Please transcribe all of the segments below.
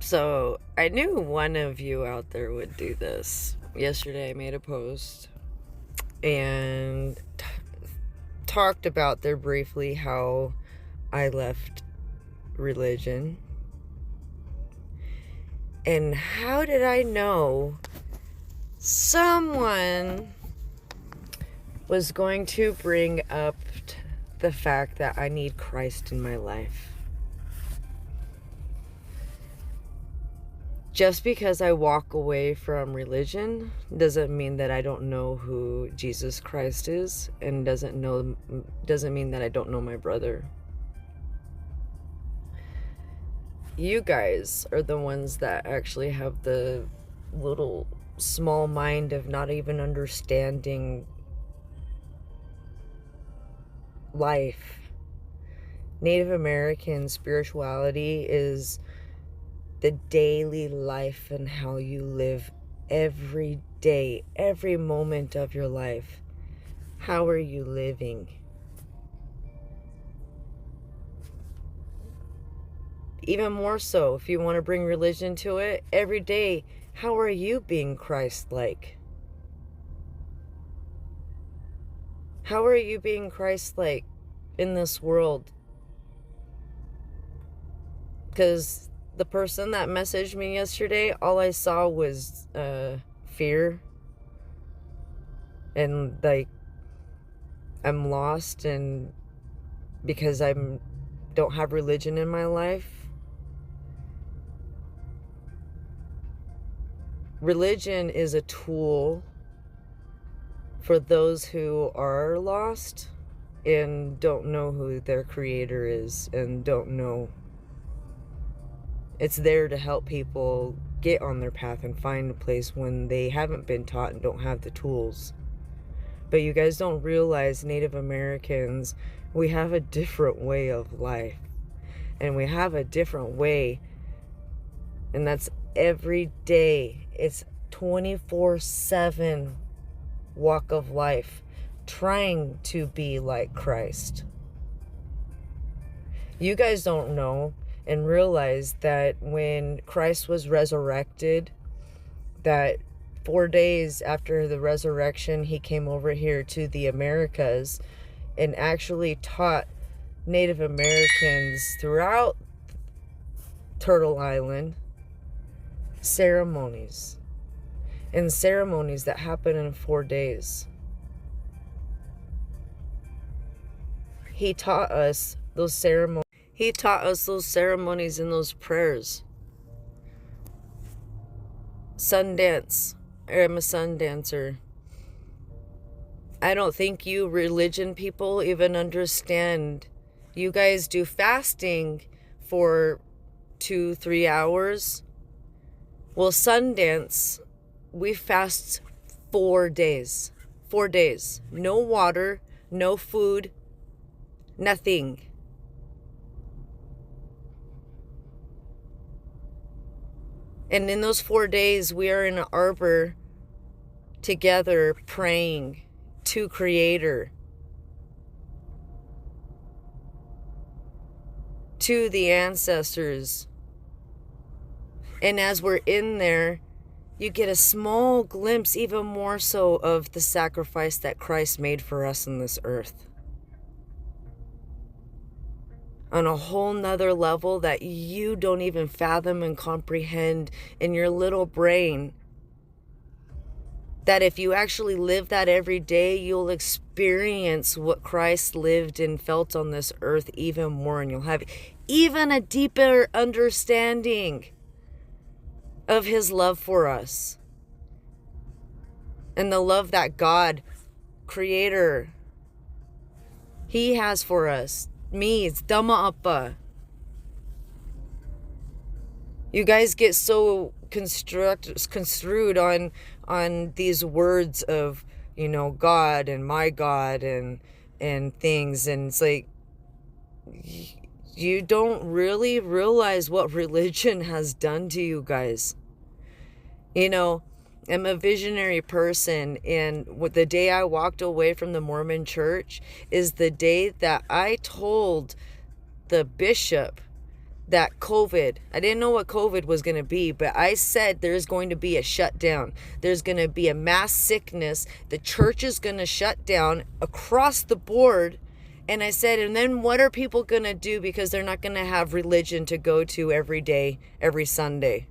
So I knew one of you out there would do this. Yesterday I made a post and talked about there briefly how I left religion. And how did I know someone was going to bring up the fact that I need Christ in my life? Just because I walk away from religion doesn't mean that I don't know who Jesus Christ is, and doesn't mean that I don't know my brother. You guys are the ones that actually have the little small mind of not even understanding life. Native American spirituality is the daily life and how you live every day, every moment of your life. How are you living? Even more so, if you want to bring religion to it, every day, how are you being Christ-like? How are you being Christ-like in this world? Because the person that messaged me yesterday, all I saw was fear. And like, I'm lost, and because I don't have religion in my life. Religion is a tool for those who are lost and don't know who their creator is and don't know. It's there to help people get on their path and find a place when they haven't been taught and don't have the tools. But you guys don't realize, Native Americans, we have a different way of life. And we have a different way. And that's every day. It's 24/7 walk of life, trying to be like Christ. You guys don't know and realize that when Christ was resurrected, that 4 days after the resurrection, he came over here to the Americas and actually taught Native Americans throughout Turtle Island ceremonies. And ceremonies that happen in 4 days. He taught us those ceremonies. He taught us those ceremonies and those prayers. Sundance. I'm a sun dancer. I don't think you religion people even understand. You guys do fasting for 2-3 hours. Well, Sundance, we fast 4 days. 4 days. No water, no food, nothing. And in those 4 days, we are in an arbor together praying to Creator, to the ancestors. And as we're in there, you get a small glimpse, even more so, of the sacrifice that Christ made for us in this earth. On a whole nother level that you don't even fathom and comprehend in your little brain. That if you actually live that every day, you'll experience what Christ lived and felt on this earth even more. And you'll have even a deeper understanding of his love for us. And the love that God, Creator, he has for us. Me, it's Dhamma Appa. You guys get so construed on these words of, God and my God and things. And it's like, you don't really realize what religion has done to you guys. I'm a visionary person, and the day I walked away from the Mormon church is the day that I told the bishop that COVID, I didn't know what COVID was going to be, but I said there's going to be a shutdown. There's going to be a mass sickness. The church is going to shut down across the board. And I said, and then what are people going to do, because they're not going to have religion to go to every day, every Sunday.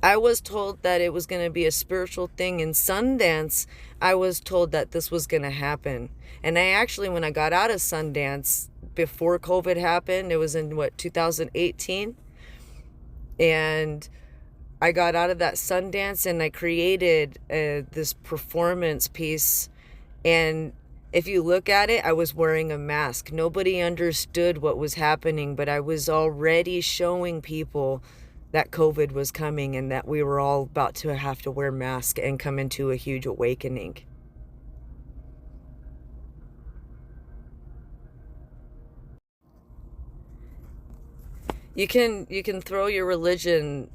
I was told that it was going to be a spiritual thing. In Sundance, I was told that this was going to happen. And I actually, when I got out of Sundance, before COVID happened, it was in 2018. And I got out of that Sundance and I created this performance piece. And if you look at it, I was wearing a mask. Nobody understood what was happening, but I was already showing people that COVID was coming and that we were all about to have to wear masks and come into a huge awakening. You can throw your religion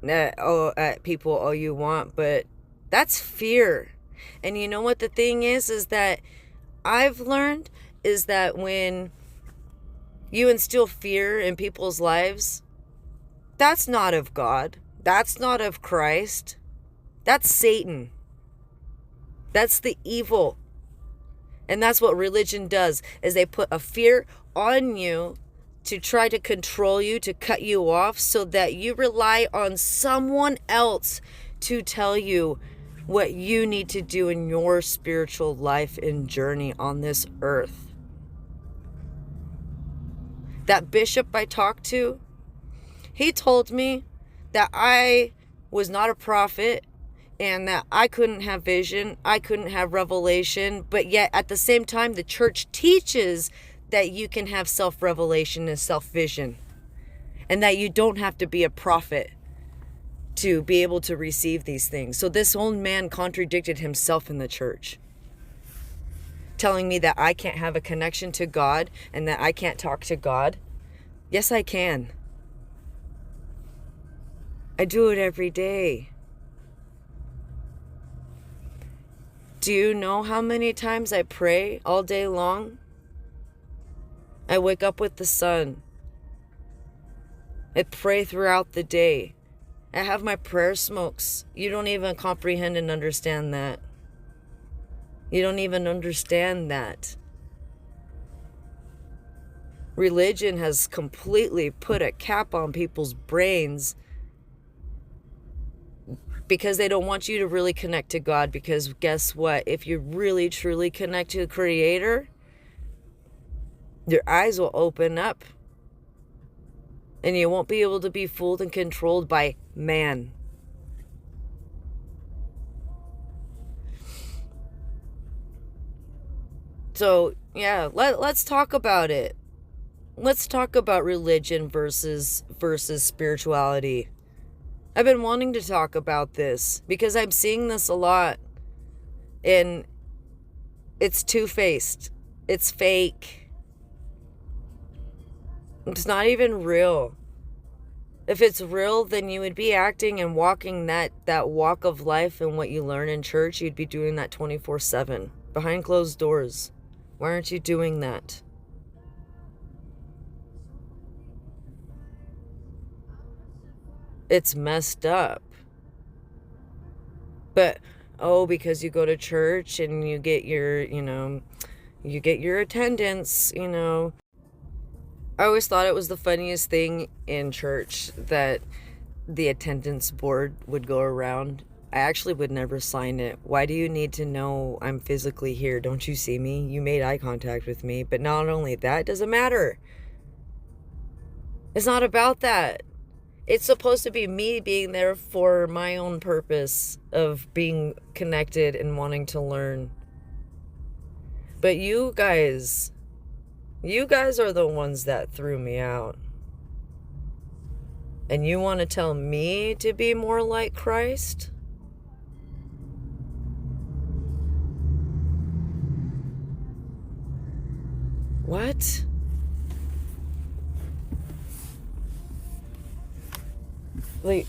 at people all you want, but that's fear. And you know what the thing is that I've learned is that when you instill fear in people's lives, that's not of God. That's not of Christ. That's Satan. That's the evil. And that's what religion does, is they put a fear on you to try to control you, to cut you off, so that you rely on someone else to tell you what you need to do in your spiritual life and journey on this earth. That bishop I talked to, he told me that I was not a prophet and that I couldn't have vision, I couldn't have revelation, but yet at the same time, the church teaches that you can have self-revelation and self-vision, and that you don't have to be a prophet to be able to receive these things. So this old man contradicted himself in the church, telling me that I can't have a connection to God and that I can't talk to God. Yes, I can. I do it every day. Do you know how many times I pray all day long? I wake up with the sun. I pray throughout the day. I have my prayer smokes. You don't even comprehend and understand that. You don't even understand that. Religion has completely put a cap on people's brains because they don't want you to really connect to God. Because guess what? If you really truly connect to the Creator, your eyes will open up and you won't be able to be fooled and controlled by man. So yeah, let's talk about it. Let's talk about religion versus spirituality. I've been wanting to talk about this because I'm seeing this a lot, and it's two-faced. It's fake. It's not even real. If it's real, then you would be acting and walking that walk of life, and what you learn in church, you'd be doing that 24/7 behind closed doors. Why aren't you doing that? It's messed up. But because you go to church and you get your, you get your attendance, I always thought it was the funniest thing in church that the attendance board would go around. I actually would never sign it. Why do you need to know I'm physically here? Don't you see me? You made eye contact with me. But not only that, it doesn't matter. It's not about that. It's supposed to be me being there for my own purpose of being connected and wanting to learn. But you guys are the ones that threw me out. And you want to tell me to be more like Christ? What? Like,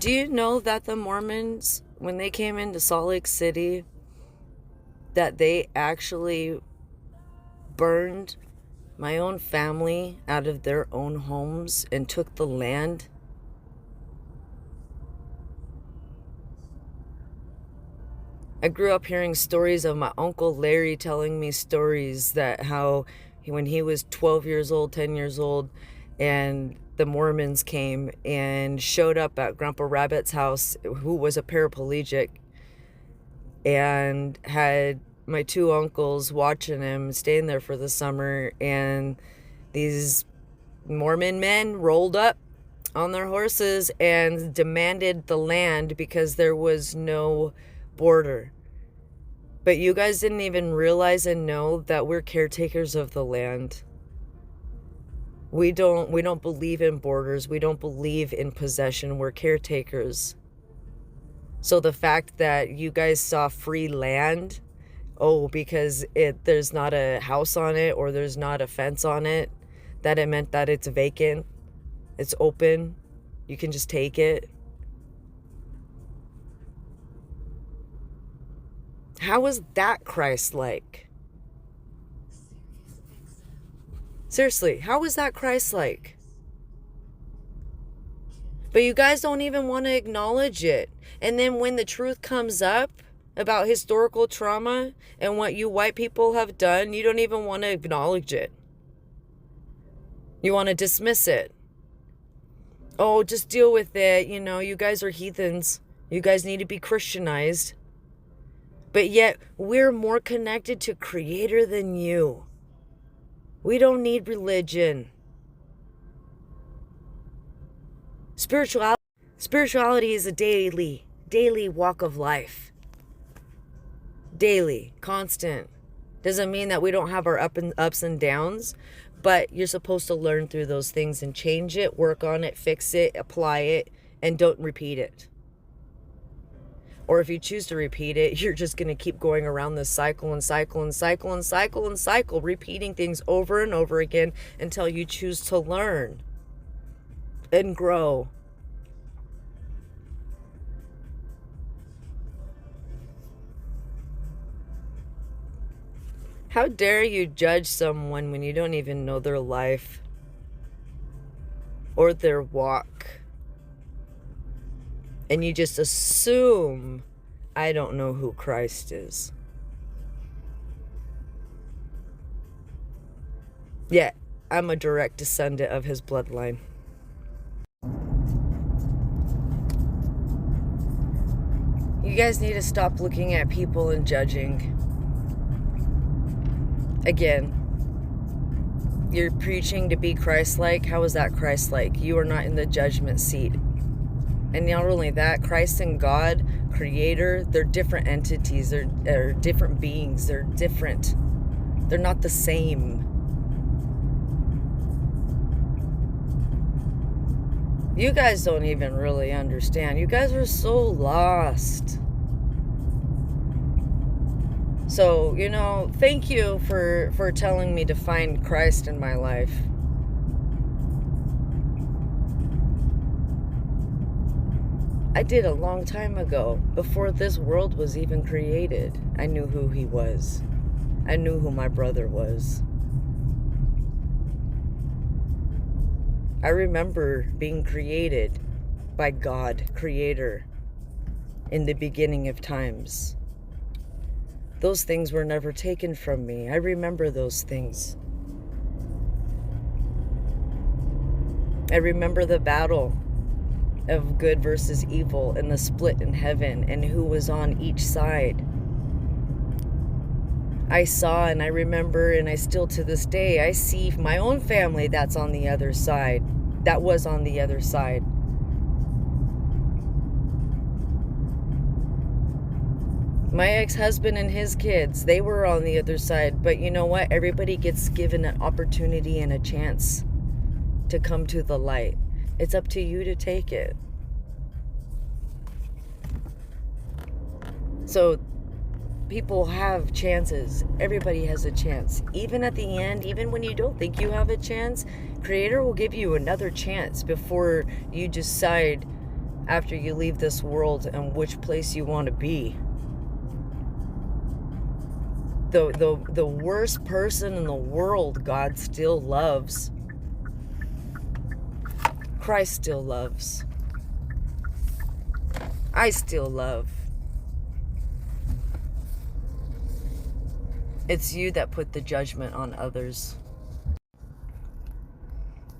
Do you know that the Mormons, when they came into Salt Lake City, that they actually burned my own family out of their own homes and took the land? I grew up hearing stories of my Uncle Larry telling me stories that how when he was 12 years old, 10 years old, and the Mormons came and showed up at Grandpa Rabbit's house, who was a paraplegic, and had my two uncles watching him, staying there for the summer, and these Mormon men rolled up on their horses and demanded the land because there was no border. But you guys didn't even realize and know that we're caretakers of the land. We don't believe in borders. We don't believe in possession. We're caretakers. So the fact that you guys saw free land, because there's not a house on it or there's not a fence on it, that it meant that it's vacant, it's open, you can just take it. How is that Christ-like? Seriously, how is that Christ-like? But you guys don't even want to acknowledge it. And then when the truth comes up about historical trauma and what you white people have done, you don't even want to acknowledge it. You want to dismiss it. Oh, just deal with it. You guys are heathens. You guys need to be Christianized. But yet, we're more connected to Creator than you. We don't need religion. Spirituality is a daily walk of life. Daily, constant. Doesn't mean that we don't have our ups and downs, but you're supposed to learn through those things and change it, work on it, fix it, apply it, and don't repeat it. Or if you choose to repeat it, you're just going to keep going around this cycle and cycle and cycle and cycle and cycle, repeating things over and over again until you choose to learn and grow. How dare you judge someone when you don't even know their life or their walk? And you just assume I don't know who Christ is. Yet, I'm a direct descendant of his bloodline. You guys need to stop looking at people and judging. Again, you're preaching to be Christ-like. How is that Christ-like? You are not in the judgment seat. And not only that, Christ and God, Creator, they're different entities. They're different beings. They're different. They're not the same. You guys don't even really understand. You guys are so lost. So, thank you for telling me to find Christ in my life. I did a long time ago, before this world was even created. I knew who he was. I knew who my brother was. I remember being created by God, Creator, in the beginning of times. Those things were never taken from me. I remember those things. I remember the battle of good versus evil and the split in heaven and who was on each side. I saw and I remember, and I still to this day, I see my own family that's on the other side, that was on the other side. My ex-husband and his kids, they were on the other side. But you know what? Everybody gets given an opportunity and a chance to come to the light. It's up to you to take it. So people have chances. Everybody has a chance. Even at the end, even when you don't think you have a chance, Creator will give you another chance before you decide, after you leave this world and which place you want to be. The worst person in the world, God still loves. Christ still loves. I still love. It's you that put the judgment on others.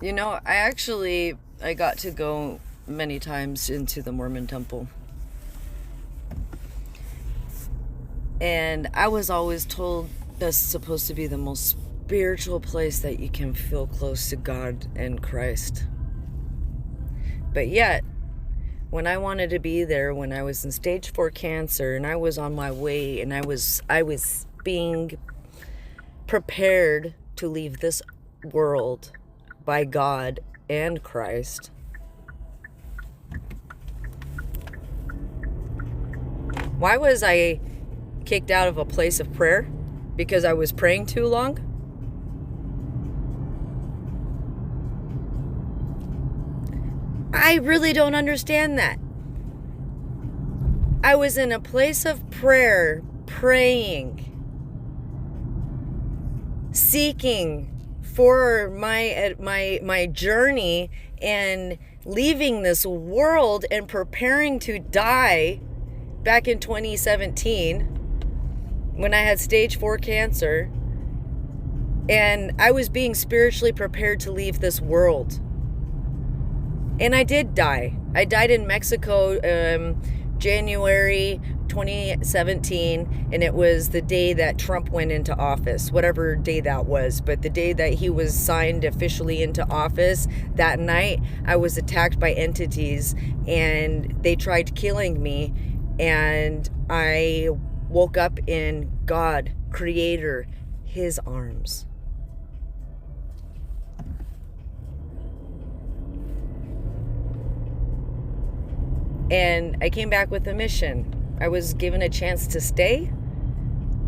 You know, I got to go many times into the Mormon temple. And I was always told that's supposed to be the most spiritual place that you can feel close to God and Christ. But yet, when I wanted to be there, when I was in stage 4 cancer and I was on my way and I was being prepared to leave this world by God and Christ, why was I kicked out of a place of prayer? Because I was praying too long? I really don't understand that. I was in a place of prayer, praying, seeking for my journey and leaving this world and preparing to die back in 2017 when I had stage 4 cancer, and I was being spiritually prepared to leave this world. And I did die. I died in Mexico, January 2017, and it was the day that Trump went into office, whatever day that was. But the day that he was signed officially into office, that night, I was attacked by entities, and they tried killing me, and I woke up in God, Creator, His arms. And I came back with a mission. I was given a chance to stay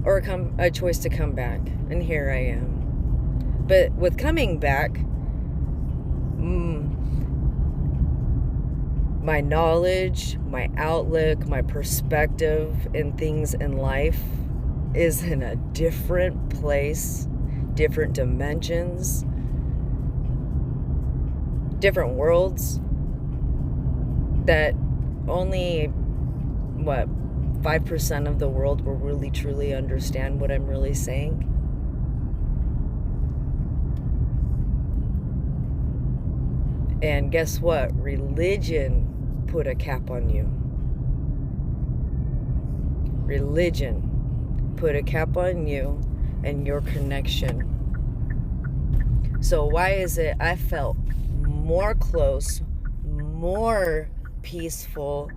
or a choice to come back. And here I am. But with coming back, my knowledge, my outlook, my perspective in things in life is in a different place, different dimensions, different worlds that only 5% of the world will really truly understand what I'm really saying. And guess what? Religion put a cap on you. Religion put a cap on you and your connection. So why is it I felt more close, more peaceful?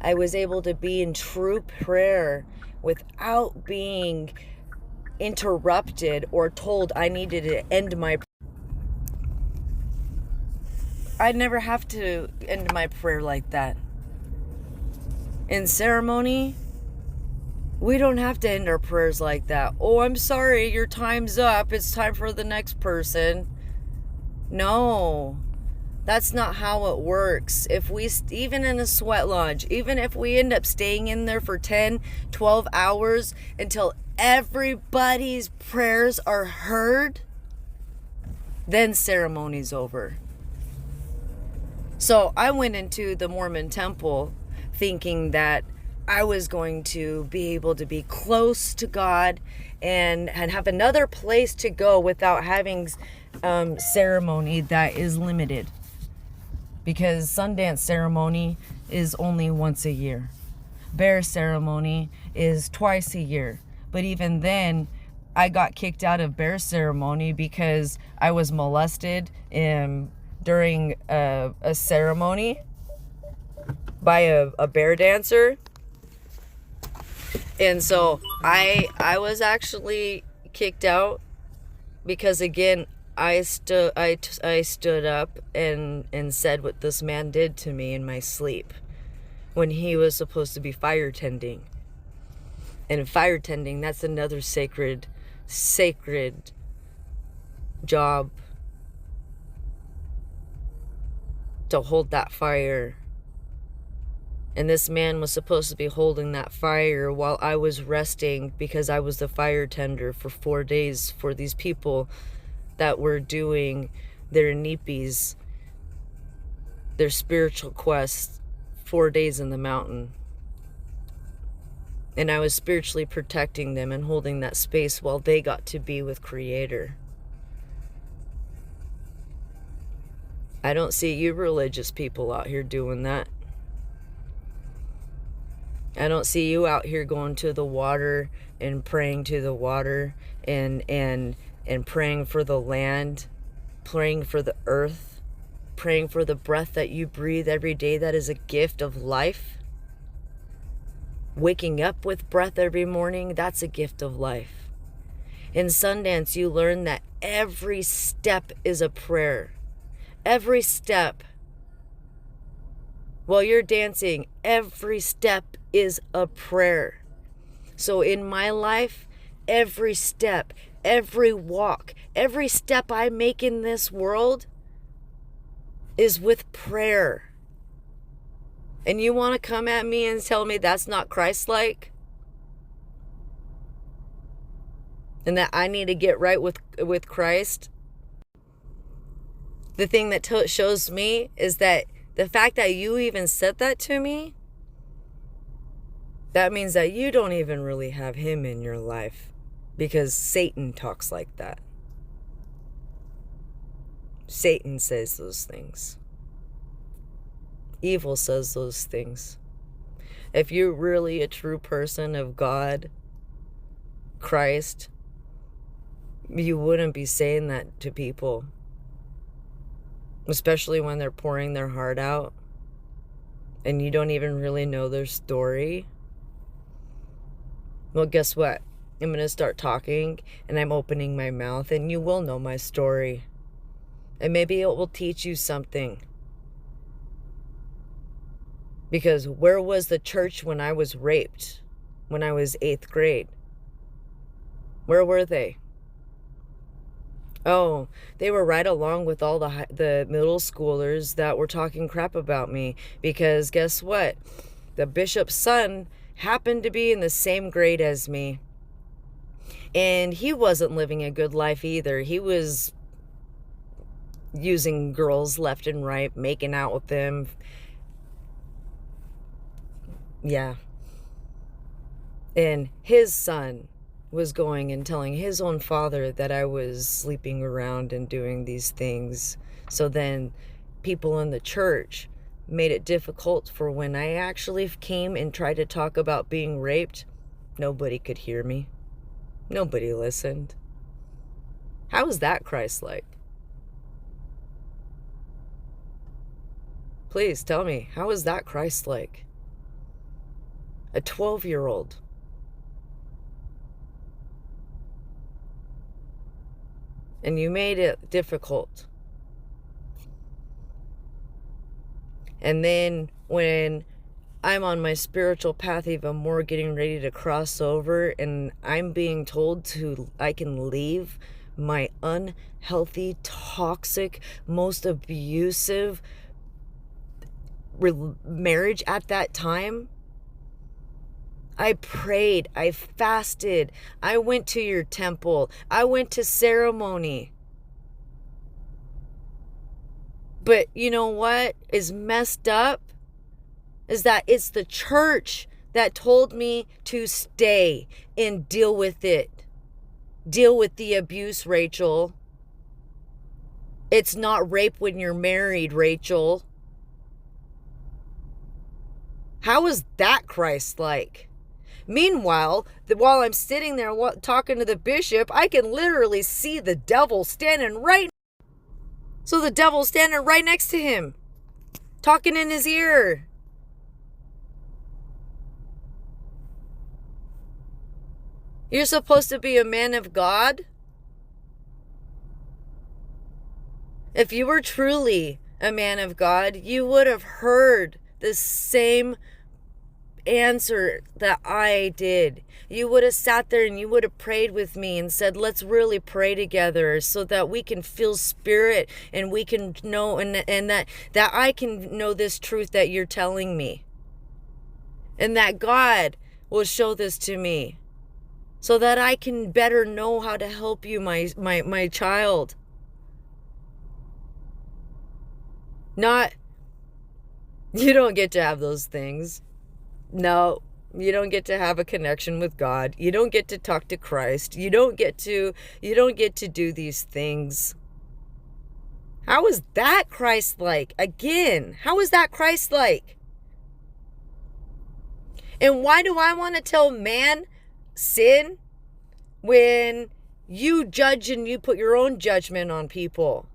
I was able to be in true prayer without being interrupted or told I needed to end my prayer. I'd never have to end my prayer like that. In ceremony, we don't have to end our prayers like that. Oh, I'm sorry, your time's up. It's time for the next person. No. That's not how it works. If we, even in a sweat lodge, even if we end up staying in there for 10, 12 hours until everybody's prayers are heard, then ceremony's over. So I went into the Mormon temple thinking that I was going to be able to be close to God and have another place to go without having ceremony that is limited. Because Sundance ceremony is only once a year. Bear ceremony is twice a year. But even then, I got kicked out of bear ceremony because I was molested during a ceremony by a bear dancer. And so I was actually kicked out because, again, I stood up and said what this man did to me in my sleep when he was supposed to be fire tending. And fire tending, that's another sacred job, to hold that fire And this man was supposed to be holding that fire while I was resting, because I was the fire tender for 4 days for these people that were doing their nipis, their spiritual quest, 4 days in the mountain. And I was spiritually protecting them and holding that space while they got to be with Creator. I don't see you religious people out here doing that. I don't see you out here going to the water and praying to the water and praying for the land, praying for the earth, praying for the breath that you breathe every day that is a gift of life. Waking up with breath every morning, that's a gift of life. In Sundance, you learn that every step is a prayer. Every step. While you're dancing, every step is a prayer. So in my life, every step, every walk, every step I make in this world is with prayer. And you want to come at me and tell me that's not Christ-like? And that I need to get right with Christ? The thing that shows me is that the fact that you even said that to me, that means that you don't even really have him in your life, because Satan talks like that. Satan says those things. Evil says those things. If you're really a true person of God, Christ, you wouldn't be saying that to people. Especially when they're pouring their heart out and you don't even really know their story. Well, guess what? I'm going to start talking and I'm opening my mouth and you will know my story. And maybe it will teach you something. Because where was the church when I was raped? When I was 8th grade? Where were they? Oh, they were right along with all the middle schoolers that were talking crap about me. Because guess what? The bishop's son happened to be in the same grade as me. And he wasn't living a good life either. He was using girls left and right, making out with them. Yeah. And his son was going and telling his own father that I was sleeping around and doing these things. So then people in the church made it difficult for when I actually came and tried to talk about being raped. Nobody could hear me. Nobody listened. How is that Christ-like? Please tell me, how is that Christ-like? A 12-year-old. And you made it difficult. And then when I'm on my spiritual path even more, getting ready to cross over, and I'm being told I can leave my unhealthy, toxic, most abusive marriage at that time. I prayed, I fasted, I went to your temple, I went to ceremony. But you know what is messed up? Is that it's the church that told me to stay and deal with it. Deal with the abuse, Rachel. It's not rape when you're married, Rachel. How is that Christ-like? Meanwhile, while I'm sitting there talking to the bishop, I can literally see the devil standing right. So the devil's standing right next to him, talking in his ear. You're supposed to be a man of God. If you were truly a man of God, you would have heard the same answer that I did. You would have sat there and you would have prayed with me and said, let's really pray together so that we can feel spirit and we can know and that I can know this truth that you're telling me. And that God will show this to me so that I can better know how to help you, my child. Not, you don't get to have those things. No, you don't get to have a connection with God. You don't get to talk to Christ. You don't get to do these things. How is that Christ-like? Again, how is that Christ-like? And why do I want to tell man sin when you judge and you put your own judgment on people?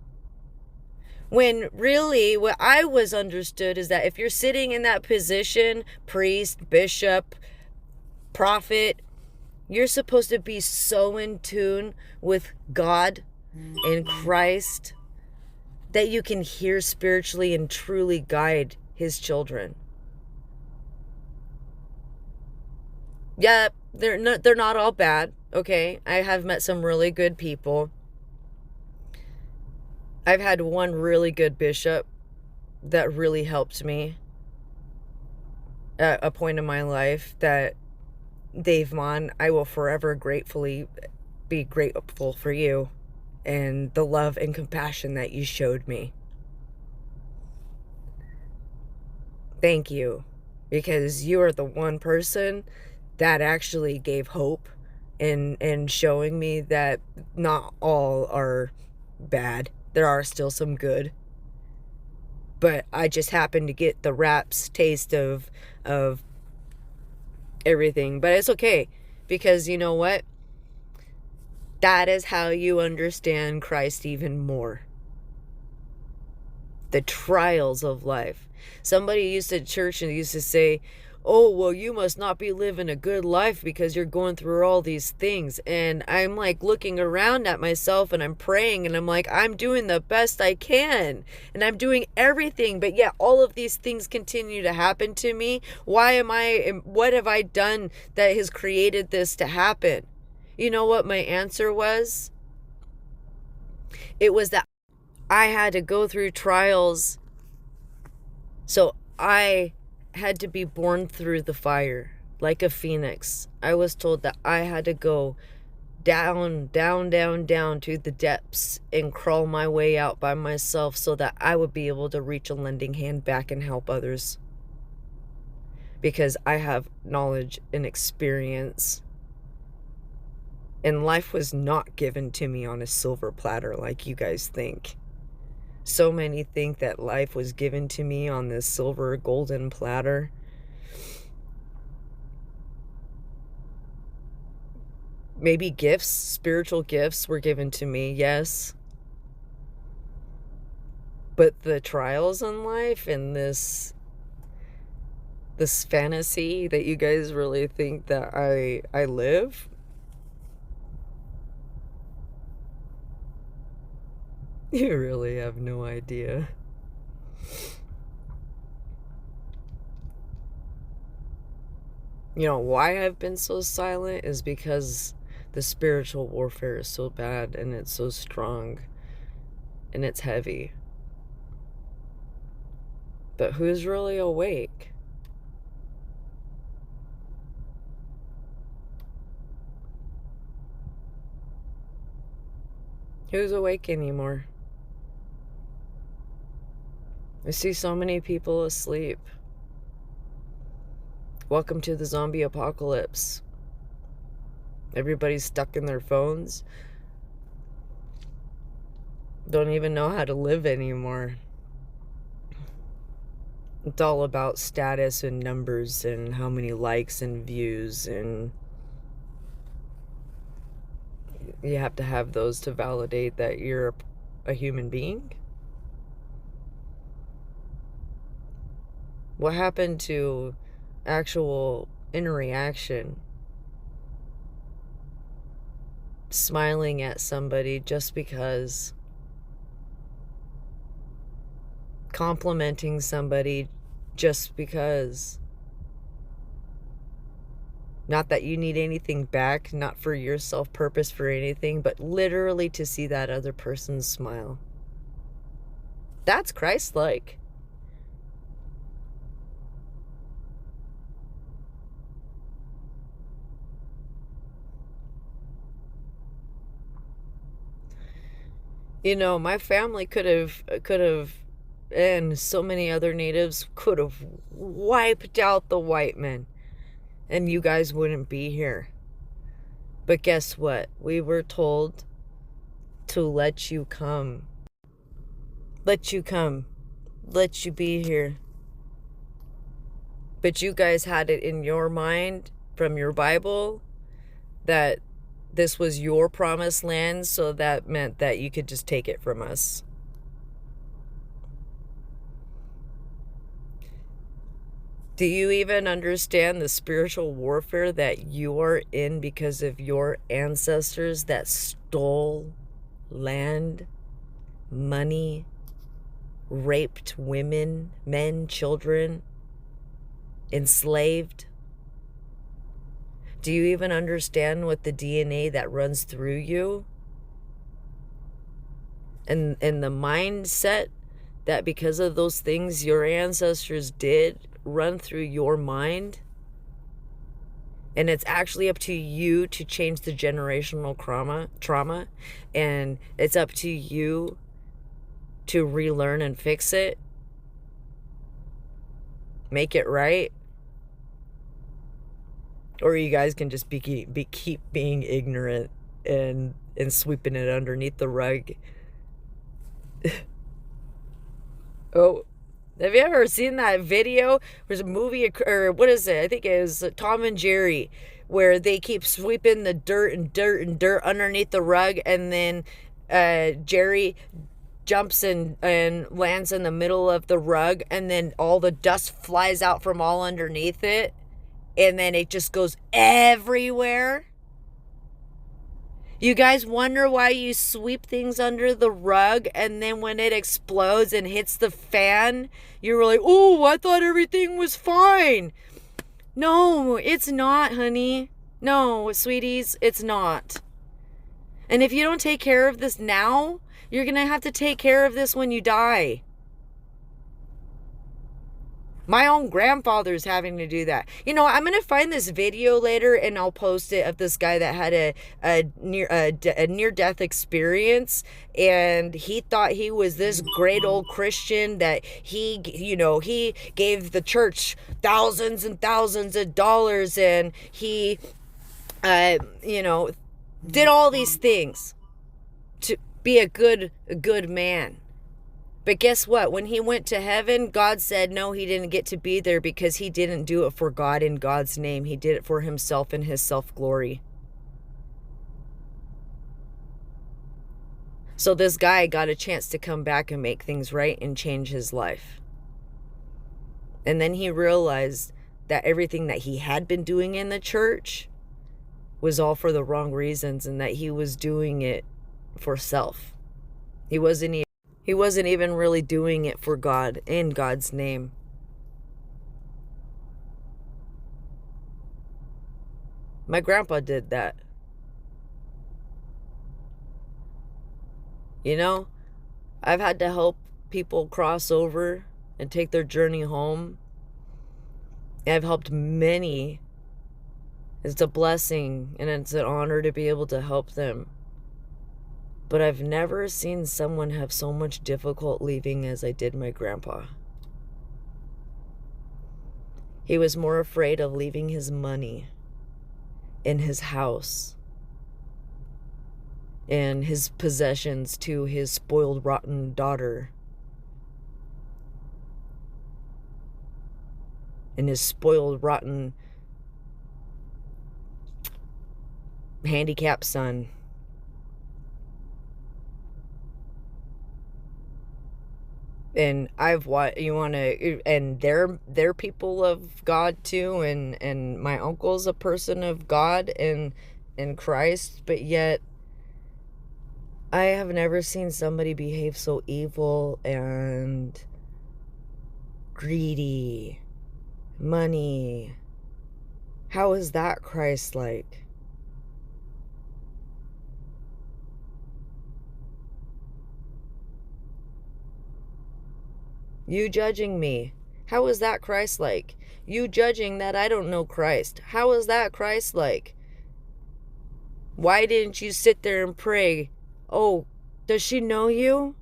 When really what I was understood is that if you're sitting in that position, priest, bishop, prophet, you're supposed to be so in tune with God and Christ that you can hear spiritually and truly guide his children. Yeah, they're not all bad, okay? I have met some really good people. I've had one really good bishop that really helped me at a point in my life that, Dave Mon, I will forever be grateful for you and the love and compassion that you showed me. Thank you, because you are the one person that actually gave hope in showing me that not all are bad. There are still some good. But I just happened to get the rap's taste of everything. But it's okay, because you know what? That is how you understand Christ even more. The trials of life. Somebody used to church and used to say, oh, well, you must not be living a good life because you're going through all these things. And I'm like looking around at myself and I'm praying and I'm like, I'm doing the best I can and I'm doing everything, but yet all of these things continue to happen to me. What have I done that has created this to happen? You know what my answer was? It was that I had to go through trials, so I had to be born through the fire like a phoenix. I was told that I had to go down to the depths and crawl my way out by myself so that I would be able to reach a lending hand back and help others. Because I have knowledge and experience. And life was not given to me on a silver platter like you guys think. So many think that life was given to me on this silver golden platter. Maybe gifts, spiritual gifts were given to me, yes. But the trials in life and this fantasy that you guys really think that I live, you really have no idea. You know why I've been so silent is because the spiritual warfare is so bad and it's so strong and it's heavy. But who's really awake? Who's awake anymore? I see so many people asleep. Welcome to the zombie apocalypse. Everybody's stuck in their phones. Don't even know how to live anymore. It's all about status and numbers and how many likes and views, and you have to have those to validate that you're a human being. What happened to actual interaction? Smiling at somebody just because. Complimenting somebody just because. Not that you need anything back, not for your self-purpose for anything, but literally to see that other person smile. That's Christ-like. You know, my family could have, and so many other natives could have wiped out the white men, and you guys wouldn't be here. But guess what? We were told to let you come. Let you come. Let you be here. But you guys had it in your mind from your Bible that this was your promised land, so that meant that you could just take it from us. Do you even understand the spiritual warfare that you are in because of your ancestors that stole land, money, raped women, men, children, enslaved? Do you even understand what the DNA that runs through you? And the mindset that because of those things your ancestors did run through your mind? And it's actually up to you to change the generational trauma, and it's up to you to relearn and fix it, make it right. Or you guys can just keep being ignorant and sweeping it underneath the rug. Oh, have you ever seen that video? There's a movie, or what is it? I think it was Tom and Jerry, where they keep sweeping the dirt and dirt and dirt underneath the rug, and then Jerry jumps and lands in the middle of the rug, and then all the dust flies out from all underneath it, and then it just goes everywhere. You guys wonder why you sweep things under the rug, and then when it explodes and hits the fan, you're like, oh, I thought everything was fine. No, it's not, honey. No, sweeties, it's not. And if you don't take care of this now, you're going to have to take care of this when you die. My own grandfather's having to do that. You know, I'm going to find this video later and I'll post it of this guy that had a near-death experience, and he thought he was this great old Christian that he gave the church thousands and thousands of dollars, and he, did all these things to be a good man. But guess what? When he went to heaven, God said no, he didn't get to be there because he didn't do it for God in God's name. He did it for himself and his self-glory. So this guy got a chance to come back and make things right and change his life. And then he realized that everything that he had been doing in the church was all for the wrong reasons, and that he was doing it for self. He wasn't even really doing it for God, in God's name. My grandpa did that. You know, I've had to help people cross over and take their journey home. I've helped many. It's a blessing and it's an honor to be able to help them. But I've never seen someone have so much difficulty leaving as I did my grandpa. He was more afraid of leaving his money in his house and his possessions to his spoiled, rotten daughter and his spoiled, rotten, handicapped son. And they're people of God too, and my uncle's a person of God and Christ, but yet I have never seen somebody behave so evil and greedy. Money. How is that Christ-like? You judging me. How is that Christ-like? You judging that I don't know Christ. How is that Christ-like? Why didn't you sit there and pray, oh, Does she know you?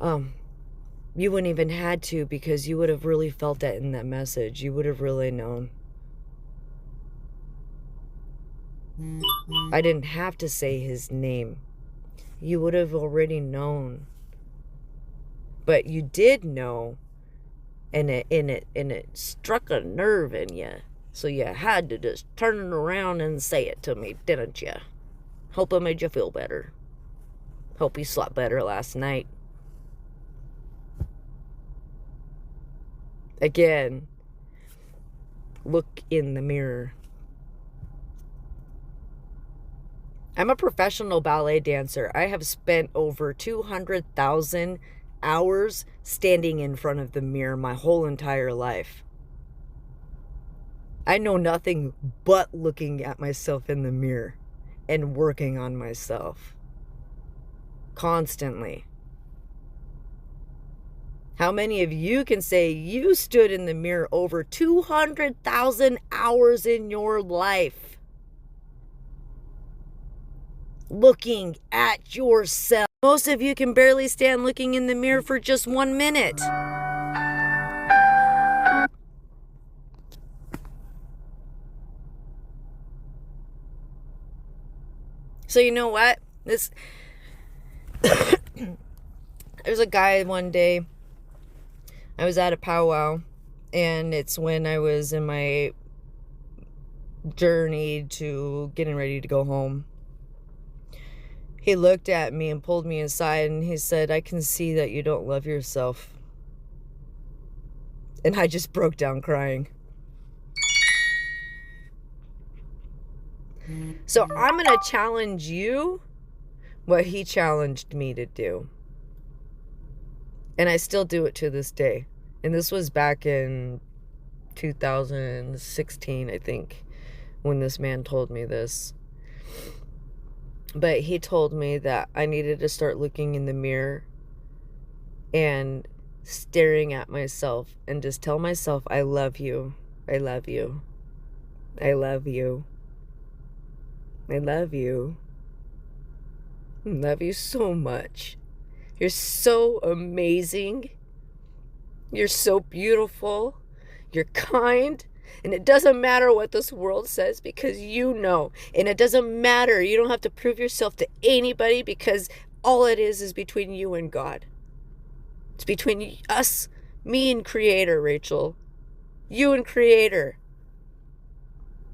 You wouldn't even had to, because you would have really felt that in that message. You would have really known. I didn't have to say his name. You would have already known. But you did know, and it struck a nerve in you. So you had to just turn it around and say it to me, didn't you? Hope it made you feel better. Hope you slept better last night. Again, look in the mirror. I'm a professional ballet dancer. I have spent over 200,000 hours standing in front of the mirror my whole entire life. I know nothing but looking at myself in the mirror and working on myself constantly. How many of you can say you stood in the mirror over 200,000 hours in your life looking at yourself? Most of you can barely stand looking in the mirror for just 1 minute. So you know what? There's a guy one day, I was at a powwow, and it's when I was in my journey to getting ready to go home. He looked at me and pulled me aside, and he said, "I can see that you don't love yourself." And I just broke down crying. So I'm going to challenge you what he challenged me to do. And I still do it to this day. And this was back in 2016, I think, when this man told me this. But he told me that I needed to start looking in the mirror and staring at myself and just tell myself, I love you. I love you. I love you. I love you. I love you so much. You're so amazing. You're so beautiful. You're kind. And it doesn't matter what this world says, because you know. And it doesn't matter. You don't have to prove yourself to anybody, because all it is between you and God. It's between us, me and Creator, Rachel. You and Creator.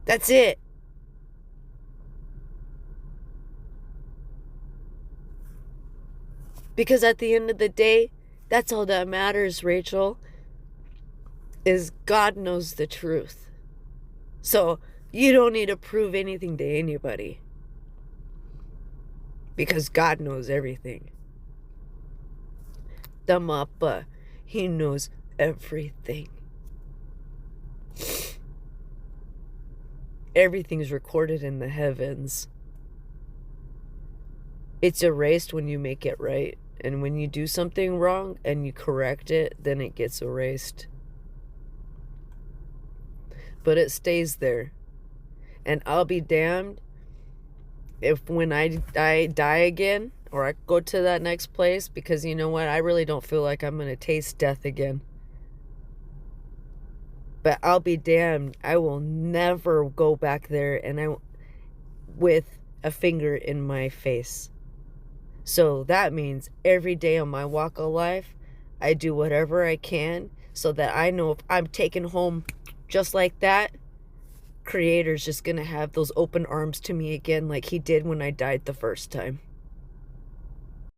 That's it. Because at the end of the day, that's all that matters, Rachel, is God knows the truth. So you don't need to prove anything to anybody, because God knows everything. The Mappa, he knows everything. Everything's recorded in the heavens. It's erased when you make it right. And when you do something wrong and you correct it, then it gets erased. But it stays there. And I'll be damned if when I die again, or I go to that next place, because you know what? I really don't feel like I'm going to taste death again. But I'll be damned. I will never go back there with a finger in my face. So that means every day on my walk of life, I do whatever I can so that I know if I'm taken home just like that, Creator's just going to have those open arms to me again, like he did when I died the first time.